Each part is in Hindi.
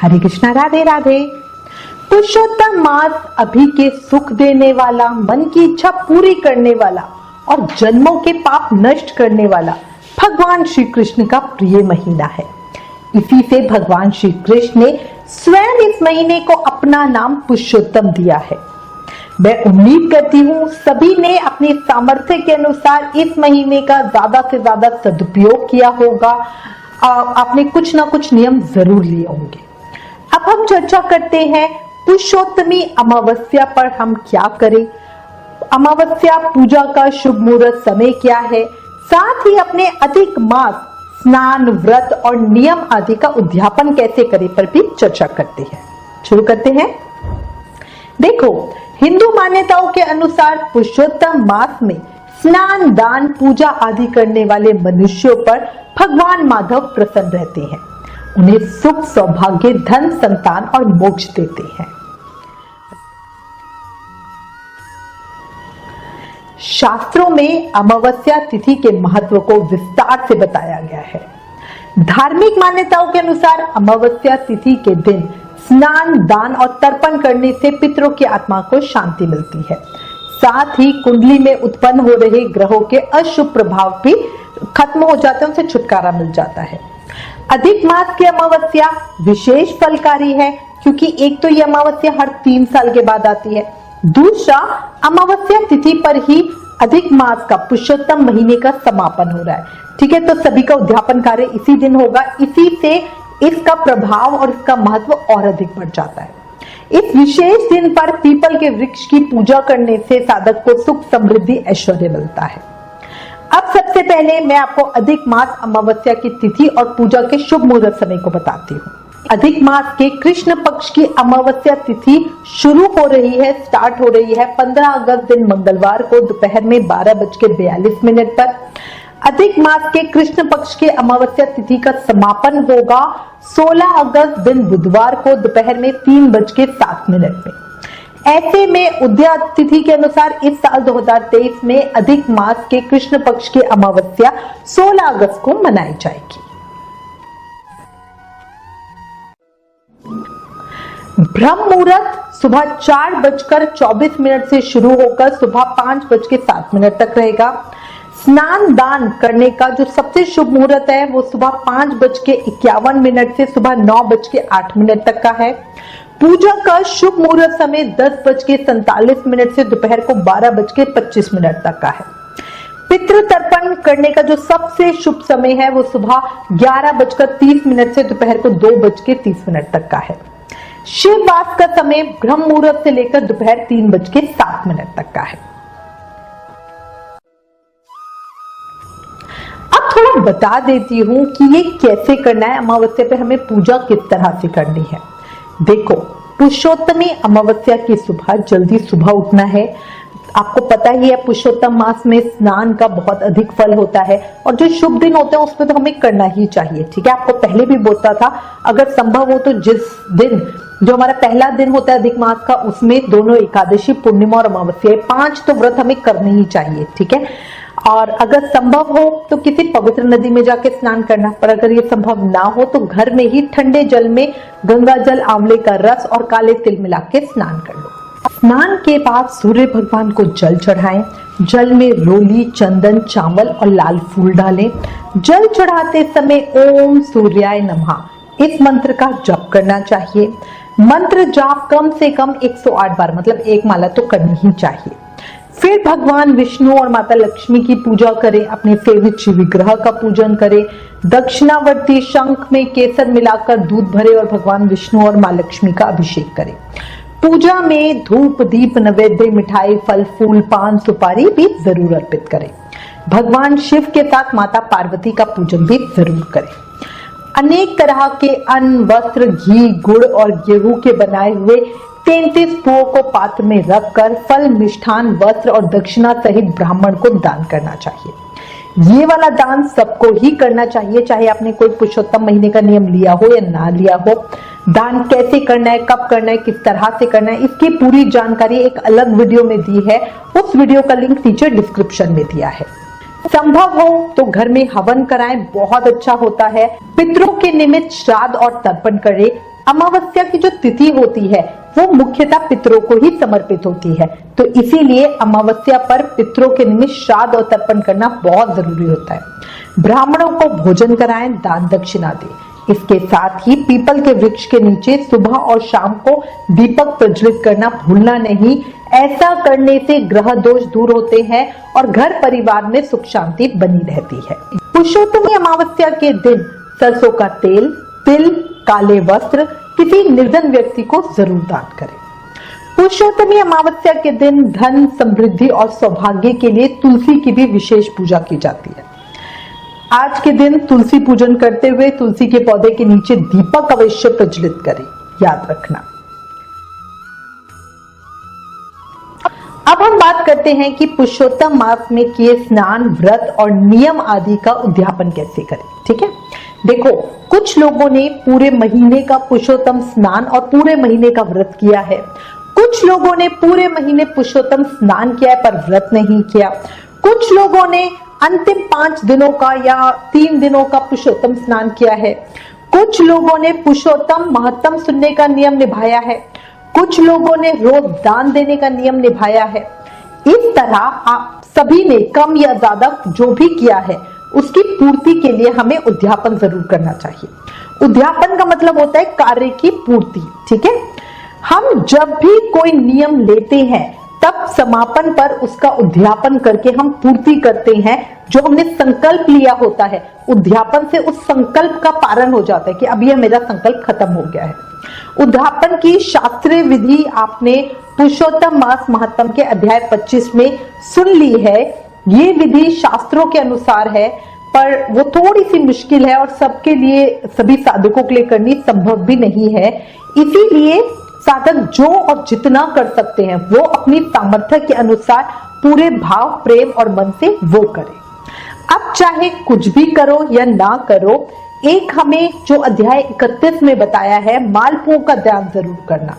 हरे कृष्णा, राधे राधे। पुरुषोत्तम मास अभी के सुख देने वाला, मन की इच्छा पूरी करने वाला और जन्मों के पाप नष्ट करने वाला भगवान श्री कृष्ण का प्रिय महीना है। इसी से भगवान श्री कृष्ण ने स्वयं इस महीने को अपना नाम पुरुषोत्तम दिया है। मैं उम्मीद करती हूँ सभी ने अपने सामर्थ्य के अनुसार इस महीने का ज्यादा से ज्यादा सदुपयोग किया होगा। आपने कुछ ना कुछ नियम जरूर लिए होंगे। अब हम चर्चा करते हैं पुरुषोत्तमी अमावस्या पर हम क्या करें, अमावस्या पूजा का शुभ मुहूर्त समय क्या है, साथ ही अपने अधिक मास, स्नान, व्रत और नियम आदि का उद्यापन कैसे करें पर भी चर्चा करते हैं। शुरू करते हैं। देखो, हिंदू मान्यताओं के अनुसार पुरुषोत्तम मास में स्नान, दान, पूजा आदि करने वाले मनुष्यों पर भगवान माधव प्रसन्न रहते हैं। उन्हें सुख, सौभाग्य, धन, संतान और मोक्ष देते हैं। शास्त्रों में अमावस्या तिथि के महत्व को विस्तार से बताया गया है। धार्मिक मान्यताओं के अनुसार अमावस्या तिथि के दिन स्नान, दान और तर्पण करने से पितरों की आत्मा को शांति मिलती है। साथ ही कुंडली में उत्पन्न हो रहे ग्रहों के अशुभ प्रभाव भी खत्म हो जाते हैं, उनसे छुटकारा मिल जाता है। अधिक मास की अमावस्या विशेष फलकारी है क्योंकि एक तो ये अमावस्या हर 3 साल के बाद आती है, दूसरा अमावस्या तिथि पर ही अधिक मास का पुरुषोत्तम महीने का समापन हो रहा है। ठीक है, तो सभी का उद्यापन कार्य इसी दिन होगा। इसी से इसका प्रभाव और इसका महत्व और अधिक बढ़ जाता है। इस विशेष दिन पर पीपल के वृक्ष की पूजा करने से साधक को सुख, समृद्धि, ऐश्वर्य मिलता है। अब सबसे पहले मैं आपको अधिक मास अमावस्या की तिथि और पूजा के शुभ मुहूर्त समय को बताती हूँ। अधिक मास के कृष्ण पक्ष की अमावस्या तिथि शुरू हो रही है, स्टार्ट हो रही है 15 अगस्त दिन मंगलवार को दोपहर में 12:42 पर। अधिक मास के कृष्ण पक्ष के अमावस्या तिथि का समापन होगा 16 अगस्त दिन बुधवार को दोपहर में 3:07 में। ऐसे में उदया तिथि के अनुसार इस साल 2023 में अधिक मास के कृष्ण पक्ष की अमावस्या 16 अगस्त को मनाई जाएगी। ब्रह्म मुहूर्त सुबह 4:24 से शुरू होकर सुबह 5:07 तक रहेगा। स्नान दान करने का जो सबसे शुभ मुहूर्त है वो सुबह 5:51 से सुबह 9:08 तक का है। पूजा का शुभ मुहूर्त समय 10:47 से दोपहर को 12:25 तक का है। पितृ तर्पण करने का जो सबसे शुभ समय है वो सुबह 11:30 से दोपहर को 2:30 तक का है। शिव वास का समय ब्रह्म मुहूर्त से लेकर दोपहर 3:07 तक का है। अब थोड़ा बता देती हूं कि ये कैसे करना है, अमावस्या पे हमें पूजा किस तरह से करनी है। देखो, पुरुषोत्तमी अमावस्या की सुबह जल्दी सुबह उठना है। आपको पता ही है पुरुषोत्तम मास में स्नान का बहुत अधिक फल होता है और जो शुभ दिन होते हैं उसमें तो हमें करना ही चाहिए। ठीक है, आपको पहले भी बोलता था अगर संभव हो तो जिस दिन जो हमारा पहला दिन होता है अधिक मास का, उसमें दोनों एकादशी, पूर्णिमा और अमावस्या 5 तो व्रत हमें करने ही चाहिए। ठीक है, और अगर संभव हो तो किसी पवित्र नदी में जाके स्नान करना, पर अगर ये संभव ना हो तो घर में ही ठंडे जल में गंगा जल, आंवले का रस और काले तिल मिला के स्नान कर लो। स्नान के बाद सूर्य भगवान को जल चढ़ाएं। जल में रोली, चंदन, चावल और लाल फूल डालें। जल चढ़ाते समय ओम सूर्याय नमः इस मंत्र का जप करना चाहिए। मंत्र जाप कम से कम 108 बार, मतलब एक माला तो करनी ही चाहिए। फिर भगवान विष्णु और माता लक्ष्मी की पूजा करें। अपने सेवित शिव विग्रह का पूजन करें। दक्षिणावर्ती शंख में केसर मिलाकर दूध भरे और भगवान विष्णु और मां लक्ष्मी का अभिषेक करें। पूजा में धूप, दीप, नैवेद्य, मिठाई, फल, फूल, पान, सुपारी भी जरूर अर्पित करें। भगवान शिव के साथ माता पार्वती का पूजन भी जरूर करें। अनेक तरह के अन्न, वस्त्र, घी, गुड़ और गेहूं के बनाए हुए 33 पुओं को पात्र में रखकर फल, मिष्ठान, वस्त्र और दक्षिणा सहित ब्राह्मण को दान करना चाहिए। ये वाला दान सबको ही करना चाहिए, चाहे आपने कोई पुरुषोत्तम महीने का नियम लिया हो या ना लिया हो। दान कैसे करना है, कब करना है, किस तरह से करना है, इसकी पूरी जानकारी एक अलग वीडियो में दी है। उस वीडियो का लिंक नीचे डिस्क्रिप्शन में दिया है। संभव हो तो घर में हवन कराएं, बहुत अच्छा होता है। पितरों के निमित्त श्राद्ध और तर्पण करें। अमावस्या की जो तिथि होती है वो मुख्यतः पितरों को ही समर्पित होती है, तो इसीलिए अमावस्या पर पितरों के निमित्त श्राद्ध और तर्पण करना बहुत जरूरी होता है। ब्राह्मणों को भोजन कराएं, दान दक्षिणा दें। इसके साथ ही पीपल के वृक्ष के नीचे सुबह और शाम को दीपक प्रज्वलित करना भूलना नहीं। ऐसा करने से ग्रह दोष दूर होते हैं और घर परिवार में सुख शांति बनी रहती है। पुरुषोत्तमी अमावस्या के दिन सरसों का तेल, तिल, काले वस्त्र किसी निर्धन व्यक्ति को जरूर दान करें। पुरुषोत्तमी अमावस्या के दिन धन, समृद्धि और सौभाग्य के लिए तुलसी की भी विशेष पूजा की जाती है। आज के दिन तुलसी पूजन करते हुए तुलसी के पौधे के नीचे दीपक अवश्य प्रज्वलित करें, याद रखना। अब हम बात करते हैं कि पुरुषोत्तम मास में किए स्नान, व्रत और नियम आदि का उद्यापन कैसे करें। ठीक है, देखो कुछ लोगों ने पूरे महीने का पुरुषोत्तम स्नान और पूरे महीने का व्रत किया है। कुछ लोगों ने पूरे महीने पुरुषोत्तम स्नान किया है पर व्रत नहीं किया। कुछ लोगों ने अंतिम 5 दिनों का या 3 दिनों का पुरुषोत्तम स्नान किया है। कुछ लोगों ने पुरुषोत्तम महत्तम सुनने का नियम निभाया है। कुछ लोगों ने रोज दान देने का नियम निभाया है। इस तरह आप सभी ने कम या ज्यादा जो भी किया है उसकी पूर्ति के लिए हमें उद्यापन जरूर करना चाहिए। उद्यापन का मतलब होता है कार्य की पूर्ति। ठीक है, हम जब भी कोई नियम लेते हैं तब समापन पर उसका उद्यापन करके हम पूर्ति करते हैं। जो हमने संकल्प लिया होता है, उद्यापन से उस संकल्प का पारण हो जाता है कि अब यह मेरा संकल्प खत्म हो गया है। उद्यापन की शास्त्रीय विधि आपने पुरुषोत्तम मास महत्तम के अध्याय 25 में सुन ली है। ये विधि शास्त्रों के अनुसार है पर वो थोड़ी सी मुश्किल है और सबके लिए, सभी साधकों के लिए करनी संभव भी नहीं है। इसीलिए साधक जो और जितना कर सकते हैं वो अपनी सामर्थ्य के अनुसार पूरे भाव, प्रेम और मन से वो करें। अब चाहे कुछ भी करो या ना करो, एक हमें जो अध्याय 31 में बताया है मालपुओं का ध्यान जरूर करना।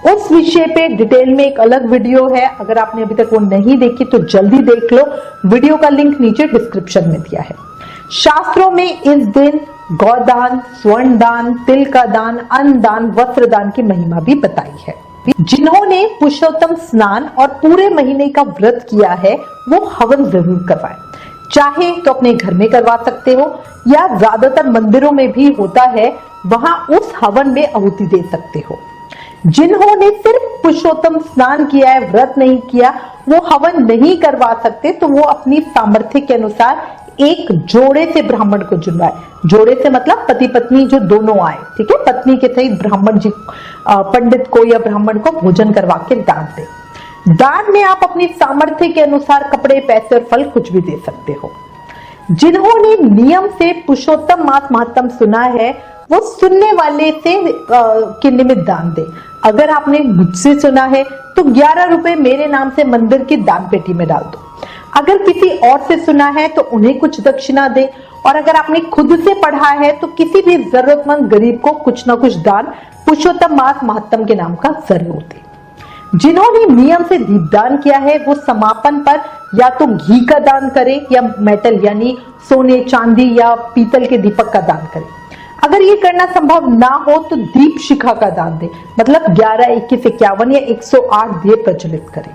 उस विषय पे डिटेल में एक अलग वीडियो है, अगर आपने अभी तक वो नहीं देखी तो जल्दी देख लो। वीडियो का लिंक नीचे डिस्क्रिप्शन में दिया है। शास्त्रों में इस दिन गौदान, स्वर्ण दान, तिल का दान, अन्न दान, वस्त्र दान की महिमा भी बताई है। जिन्होंने पुरुषोत्तम स्नान और पूरे महीने का व्रत किया है वो हवन जरूर करवाएं। चाहे तो अपने घर में करवा सकते हो या ज्यादातर मंदिरों में भी होता है, वहां उस हवन में आहुति दे सकते हो। जिन्होंने सिर्फ पुरुषोत्तम स्नान किया है, व्रत नहीं किया, वो हवन नहीं करवा सकते तो वो अपनी सामर्थ्य के अनुसार एक जोड़े से ब्राह्मण को जुड़वाए। जोड़े से मतलब पति पत्नी जो दोनों आए, ठीक है, पत्नी के सहित ब्राह्मण जी, पंडित को या ब्राह्मण को भोजन करवा के दान दे। दान में आप अपनी सामर्थ्य के अनुसार कपड़े, पैसे और फल कुछ भी दे सकते हो। जिन्होंने नियम से पुरुषोत्तम मास महत्तम सुना है वो सुनने वाले से के निमित्त दान दे। अगर आपने मुझसे सुना है तो 11 रुपए मेरे नाम से मंदिर की दान पेटी में डाल दो। अगर किसी और से सुना है तो उन्हें कुछ दक्षिणा दे, और अगर आपने खुद से पढ़ा है तो किसी भी जरूरतमंद गरीब को कुछ ना कुछ दान पुरुषोत्तम मास महत्तम के नाम का जरूर दे। जिन्होंने नियम से दीपदान किया है वो समापन पर या तो घी का दान करे या मेटल यानी सोने, चांदी या पीतल के दीपक का दान करे। अगर ये करना संभव ना हो तो दीप शिखा का दान दे, मतलब 11, 21, 51 या 108 दिए प्रज्वलित करें।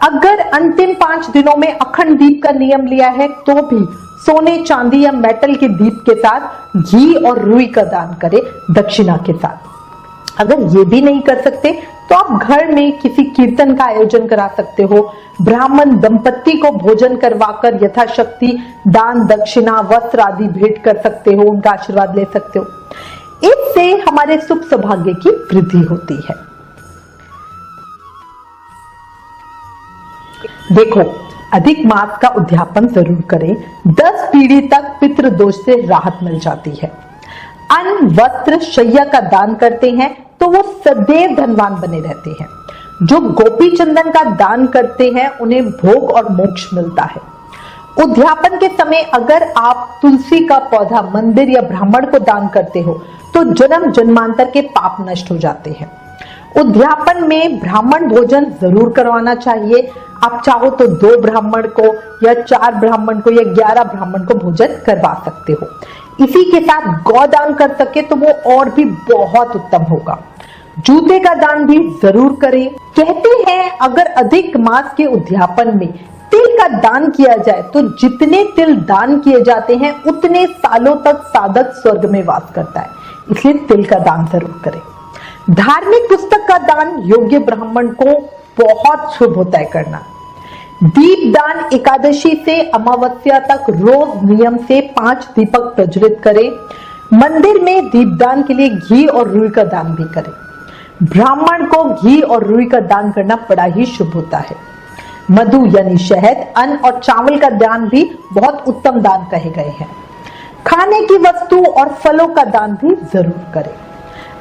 अगर अंतिम 5 दिनों में अखंड दीप का नियम लिया है तो भी सोने, चांदी या मेटल के दीप के साथ घी और रुई का दान करें दक्षिणा के साथ। अगर ये भी नहीं कर सकते तो आप घर में किसी कीर्तन का आयोजन करा सकते हो। ब्राह्मण दंपत्ति को भोजन करवाकर यथाशक्ति दान, दक्षिणा, वस्त्र आदि भेंट कर सकते हो, उनका आशीर्वाद ले सकते हो। इससे हमारे सुख सौभाग्य की वृद्धि होती है। देखो, अधिक मास का उद्यापन जरूर करें। 10 पीढ़ी तक पितृ दोष से राहत मिल जाती है। अन्न, वस्त्र, शैया का दान करते हैं तो वो सदैव धनवान बने रहते हैं। जो गोपी चंदन का दान करते हैं उन्हें भोग और मोक्ष मिलता है। उद्यापन के समय अगर आप तुलसी का पौधा मंदिर या ब्राह्मण को दान करते हो तो जन्म जन्मांतर के पाप नष्ट हो जाते हैं। उद्यापन में ब्राह्मण भोजन जरूर करवाना चाहिए। आप चाहो तो 2 ब्राह्मण को या 4 ब्राह्मण को या 11 ब्राह्मण को भोजन करवा सकते हो। इसी के साथ गौदान कर सके तो वो और भी बहुत उत्तम होगा। जूते का दान भी जरूर करें। कहते हैं अगर अधिक मास के उद्यापन में तिल का दान किया जाए तो जितने तिल दान किए जाते हैं उतने सालों तक साधक स्वर्ग में वास करता है, इसलिए तिल का दान जरूर करें। धार्मिक पुस्तक का दान योग्य ब्राह्मण को बहुत शुभ होता है करना। दीपदान एकादशी से अमावस्या तक रोज नियम से 5 दीपक प्रज्वलित करें। मंदिर में दीपदान के लिए घी और रुई का दान भी करें। ब्राह्मण को घी और रुई का दान करना बड़ा ही शुभ होता है। मधु यानी शहद, अन्न और चावल का दान भी बहुत उत्तम दान कहे गए हैं। खाने की वस्तु और फलों का दान भी जरूर करें।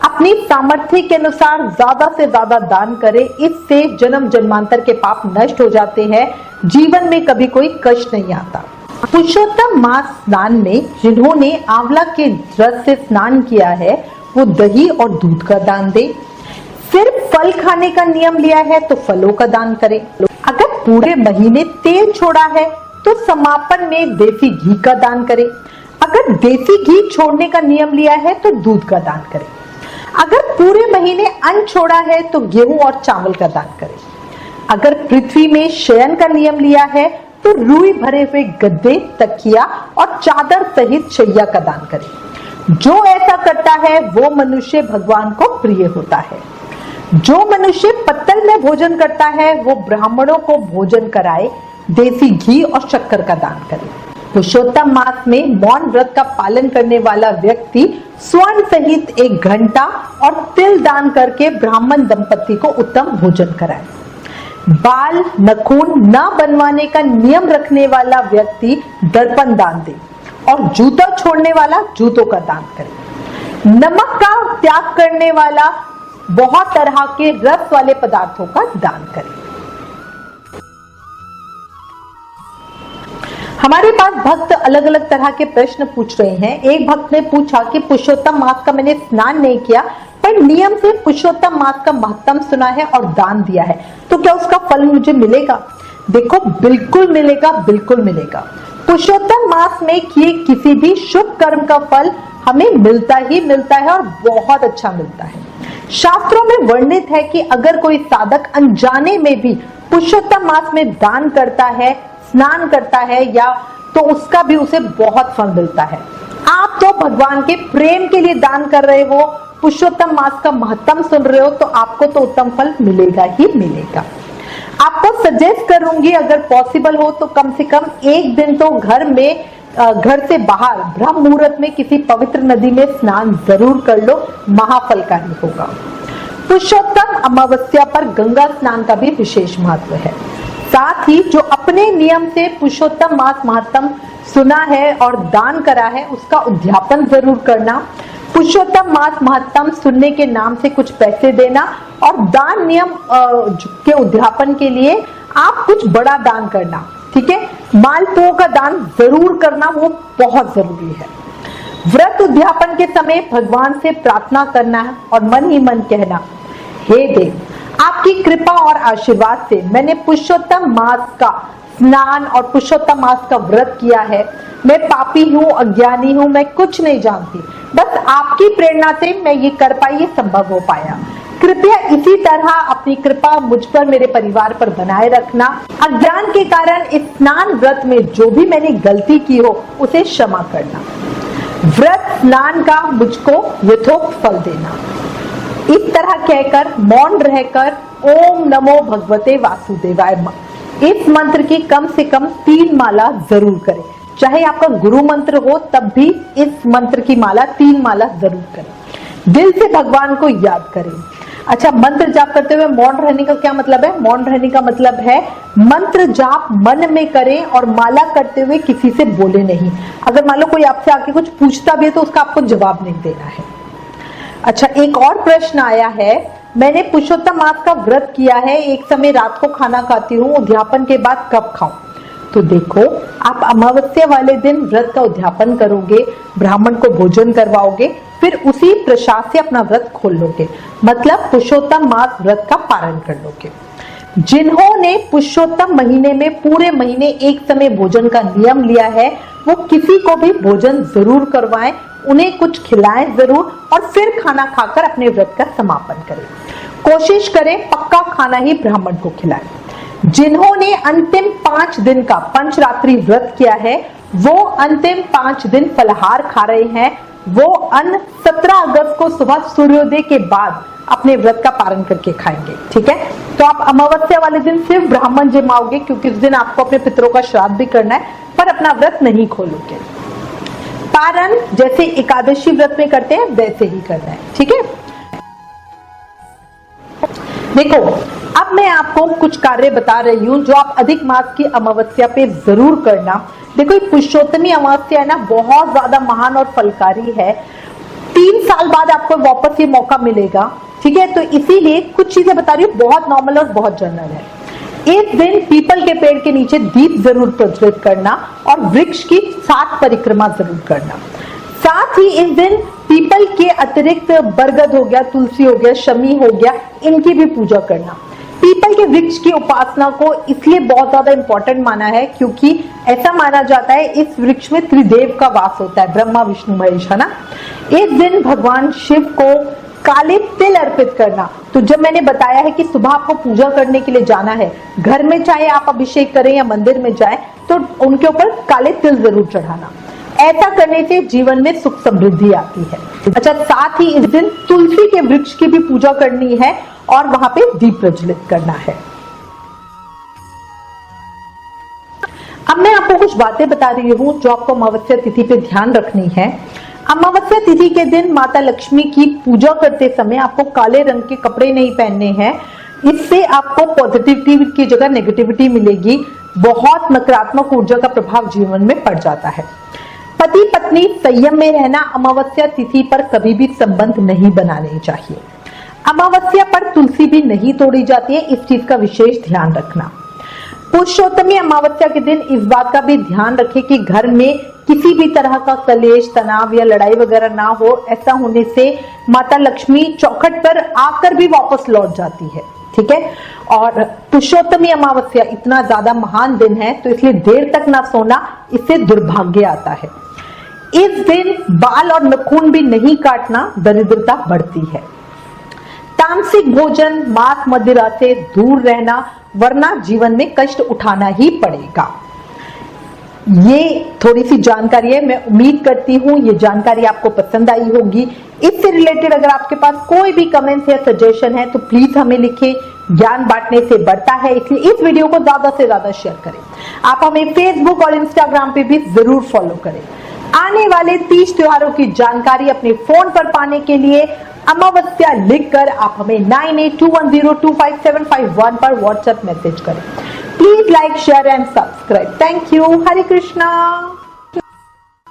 अपनी सामर्थ्य के अनुसार ज्यादा से ज्यादा दान करें, इससे जन्म जन्मांतर के पाप नष्ट हो जाते हैं, जीवन में कभी कोई कष्ट नहीं आता। पुरुषोत्तम मास स्नान में जिन्होंने आंवला के रस से स्नान किया है वो दही और दूध का दान दे। सिर्फ फल खाने का नियम लिया है तो फलों का दान करें। अगर पूरे महीने तेल छोड़ा है तो समापन में देसी घी का दान करें। अगर देसी घी छोड़ने का नियम लिया है तो दूध का दान करें। अगर पूरे महीने अन्न छोड़ा है तो गेहूं और चावल का दान करें। अगर पृथ्वी में शयन का नियम लिया है तो रुई भरे हुए गद्दे, तकिया और चादर सहित शैया का दान करें। जो ऐसा करता है वो मनुष्य भगवान को प्रिय होता है। जो मनुष्य पत्तल में भोजन करता है वो ब्राह्मणों को भोजन कराए, देसी घी और शक्कर का दान करे। पुरुषोत्तम मास में मौन व्रत का पालन करने वाला व्यक्ति स्वर्ण सहित 1 घंटा और तिल दान करके ब्राह्मण दंपति को उत्तम भोजन कराए। बाल नखून न बनवाने का नियम रखने वाला व्यक्ति दर्पण दान दे और जूता छोड़ने वाला जूतों का दान करे। नमक का त्याग करने वाला बहुत तरह के रस वाले पदार्थों का दान करे। हमारे पास भक्त अलग अलग तरह के प्रश्न पूछ रहे हैं। एक भक्त ने पूछा कि पुरुषोत्तम मास का मैंने स्नान नहीं किया पर नियम से पुरुषोत्तम मास का महत्व सुना है और दान दिया है, तो क्या उसका फल मुझे मिलेगा? देखो, बिल्कुल मिलेगा, बिल्कुल मिलेगा। पुरुषोत्तम मास में किए किसी भी शुभ कर्म का फल हमें मिलता ही मिलता है और बहुत अच्छा मिलता है। शास्त्रों में वर्णित है कि अगर कोई साधक अनजाने में भी पुरुषोत्तम मास में दान करता है, स्नान करता है या तो उसका भी उसे बहुत फल मिलता है। आप तो भगवान के प्रेम के लिए दान कर रहे हो, पुरुषोत्तम मास का महत्व सुन रहे हो, तो आपको तो उत्तम फल मिलेगा ही मिलेगा। आपको सजेस्ट करूंगी अगर पॉसिबल हो तो कम से कम एक दिन तो घर से बाहर ब्रह्म मुहूर्त में किसी पवित्र नदी में स्नान जरूर कर लो, महाफलकारी होगा। पुरुषोत्तम अमावस्या पर गंगा स्नान का भी विशेष महत्व है। साथ ही जो अपने नियम से पुरुषोत्तम मास महत्व सुना है और दान करा है उसका उद्यापन जरूर करना। पुरुषोत्तम मास महत्व सुनने के नाम से कुछ पैसे देना और दान नियम के उद्यापन के लिए आप कुछ बड़ा दान करना, ठीक है। मालपुओं का दान जरूर करना, वो बहुत जरूरी है। व्रत उद्यापन के समय भगवान से प्रार्थना करना है और मन ही मन कहना, हे देव, आपकी कृपा और आशीर्वाद से मैंने पुरुषोत्तम मास का स्नान और पुरुषोत्तम मास का व्रत किया है। मैं पापी हूँ, अज्ञानी हूँ, मैं कुछ नहीं जानती, बस आपकी प्रेरणा से मैं ये कर पाई, ये संभव हो पाया। कृपया इसी तरह अपनी कृपा मुझ पर, मेरे परिवार पर बनाए रखना। अज्ञान के कारण इस स्नान व्रत में जो भी मैंने गलती की हो उसे क्षमा करना। व्रत स्नान का मुझको यथोक्त फल देना। इस तरह कहकर मौन रहकर ओम नमो भगवते वासुदेवाय इस मंत्र की कम से कम 3 माला जरूर करें। चाहे आपका गुरु मंत्र हो तब भी इस मंत्र की माला 3 माला जरूर करें। दिल से भगवान को याद करें। अच्छा, मंत्र जाप करते हुए मौन रहने का क्या मतलब है? मौन रहने का मतलब है मंत्र जाप मन में करें और माला करते हुए किसी से बोले नहीं। अगर मान लो कोई आपसे आके कुछ पूछता भी है तो उसका आपको जवाब नहीं देना है। अच्छा, एक और प्रश्न आया है, मैंने पुरुषोत्तम मास का व्रत किया है, एक समय रात को खाना खाती हूँ, उद्यापन के बाद कब खाऊं? तो देखो, आप अमावस्या वाले दिन व्रत का उद्यापन करोगे, ब्राह्मण को भोजन करवाओगे, फिर उसी प्रसाद से अपना व्रत खोल लोगे, मतलब पुरुषोत्तम मास व्रत का पारण कर लोगे। जिन्होंने पुरुषोत्तम महीने में पूरे महीने एक समय भोजन का नियम लिया है वो किसी को भी भोजन जरूर करवाएं, उन्हें कुछ खिलाएं जरूर और फिर खाना खाकर अपने व्रत का समापन करें। कोशिश करें पक्का खाना ही ब्राह्मण को खिलाएं। जिन्होंने अंतिम 5 दिन का पंचरात्रि व्रत किया है वो अंतिम 5 दिन फलाहार खा रहे हैं, वो अन्न 17 अगस्त को सुबह सूर्योदय के बाद अपने व्रत का पारण करके खाएंगे। ठीक है, तो आप अमावस्या वाले दिन सिर्फ ब्राह्मण जिमाओगे क्योंकि उस दिन आपको अपने पितरों का श्राद्ध भी करना है, पर अपना व्रत नहीं खोलोगे। पारण जैसे एकादशी व्रत में करते हैं वैसे ही करना है। ठीक है, देखो अब मैं आपको कुछ कार्य बता रही हूं जो आप अधिक मास की अमावस्या पे जरूर करना। देखो ये पुरुषोत्तमी अमावस्या है ना, बहुत ज्यादा महान और फलकारी है। 3 साल बाद आपको वापस ये मौका मिलेगा। ठीक है, तो इसीलिए कुछ चीजें बता रही हूँ, बहुत नॉर्मल और बहुत जनरल है। इस दिन पीपल के पेड़ के नीचे दीप जरूर प्रज्वलित करना और वृक्ष की 7 परिक्रमा जरूर करना। साथ ही इस दिन पीपल के अतिरिक्त बरगद हो गया, तुलसी हो गया, शमी हो गया, इनकी भी पूजा करना। पीपल के वृक्ष की उपासना को इसलिए बहुत ज्यादा इंपॉर्टेंट माना है क्योंकि ऐसा माना जाता है इस वृक्ष में त्रिदेव का वास होता है, ब्रह्मा विष्णु महेश, है ना। इस दिन भगवान शिव को काले तिल अर्पित करना। तो जब मैंने बताया है कि सुबह आपको पूजा करने के लिए जाना है, घर में चाहे आप अभिषेक करें या मंदिर में जाएं, तो उनके ऊपर काले तिल जरूर चढ़ाना। ऐसा करने से जीवन में सुख समृद्धि आती है। अच्छा, साथ ही इस दिन तुलसी के वृक्ष की भी पूजा करनी है और वहां पे दीप प्रज्वलित करना है। अब मैं आपको कुछ बातें बता रही हूं जो आपको अमावस्या तिथि पे ध्यान रखनी है। अमावस्या तिथि के दिन माता लक्ष्मी की पूजा करते समय आपको काले रंग के कपड़े नहीं पहनने हैं। इससे आपको पॉजिटिविटी की जगह नेगेटिविटी मिलेगी। बहुत नकारात्मक ऊर्जा का प्रभाव जीवन में पड़ जाता है। पति पत्नी संयम में रहना। अमावस्या तिथि पर कभी भी संबंध नहीं बनाने चाहिए। अमावस्या पर तुलसी भी नहीं तोड़ी जाती है, इस चीज का विशेष ध्यान रखना। पुरुषोत्तमी अमावस्या के दिन इस बात का भी ध्यान रखें कि घर में किसी भी तरह का कलेश, तनाव या लड़ाई वगैरह ना हो। ऐसा होने से माता लक्ष्मी चौखट पर आकर भी वापस लौट जाती है। ठीक है, और पुरुषोत्तमी अमावस्या इतना ज्यादा महान दिन है तो इसलिए देर तक ना सोना, इससे दुर्भाग्य आता है। इस दिन बाल और नाखून भी नहीं काटना, दरिद्रता बढ़ती है। तामसिक भोजन, मांस मदिरा से दूर रहना, वरना जीवन में कष्ट उठाना ही पड़ेगा। ये थोड़ी सी जानकारी है, मैं उम्मीद करती हूँ ये जानकारी आपको पसंद आई होगी। इससे रिलेटेड अगर आपके पास कोई भी कमेंट्स या सजेशन है तो प्लीज हमें लिखें। ज्ञान बांटने से बढ़ता है, इसलिए इस वीडियो को ज्यादा से ज्यादा शेयर करें। आप हमें फेसबुक और इंस्टाग्राम पे भी जरूर फॉलो करें। आने वाले 30 त्योहारों की जानकारी अपने फोन पर पाने के लिए अमावस्या लिखकर आप हमें 9821025751 पर व्हाट्सएप मैसेज करें। Please like, share and subscribe. Thank you. Hare Krishna.